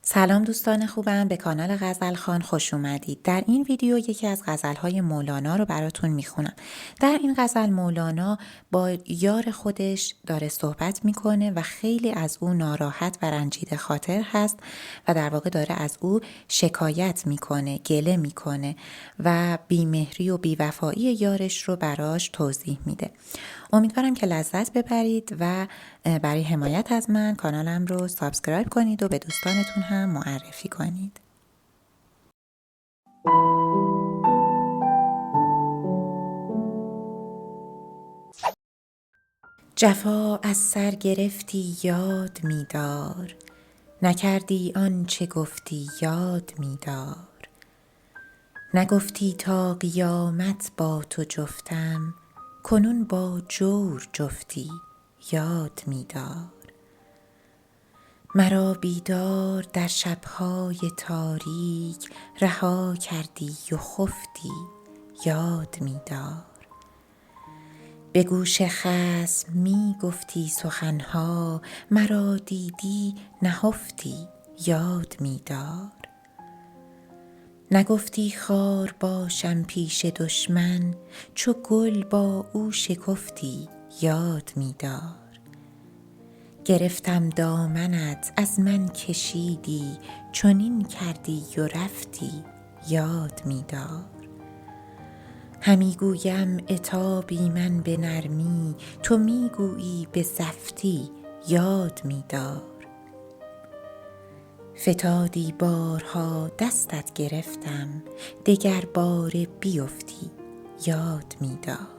سلام دوستان خوبم، به کانال غزلخوان خوش اومدید. در این ویدیو یکی از غزلهای مولانا رو براتون میخونم. در این غزل مولانا با یار خودش داره صحبت میکنه و خیلی از او ناراحت و رنجیده خاطر هست و در واقع داره از او شکایت میکنه، گله میکنه و بیمهری و بیوفایی یارش رو براش توضیح میده. امیدوارم که لذت ببرید و برای حمایت از من کانالم رو سابسکرایب کنید و به دوستانتون هم معرفی کنید. جفا از سر گرفتی یاد می‌دار، نکردی آنچه گفتی یاد می‌دار. نگفتی تا قیامت با تو جفتم، کنون با جور جفتی یاد می‌دار. مرا بیدار در شب‌های تاریک، رها کردی و خفتی یاد می‌دار. به گوش خصم می گفتی سخنها، مرا دیدی نهفتی یاد می‌دار. نگفتی خار باشم پیش دشمن، چو گل با او شکفتی یاد می‌دار. گرفتم دامنت از من کشیدی، چنین کردی و رفتی یاد می‌دار. همی گویم عتابی من به نرمی، تو میگویی به زفتی یاد می‌دار. فتادی بارها دستت گرفتم، دگر باره بیفتی یاد می‌دار.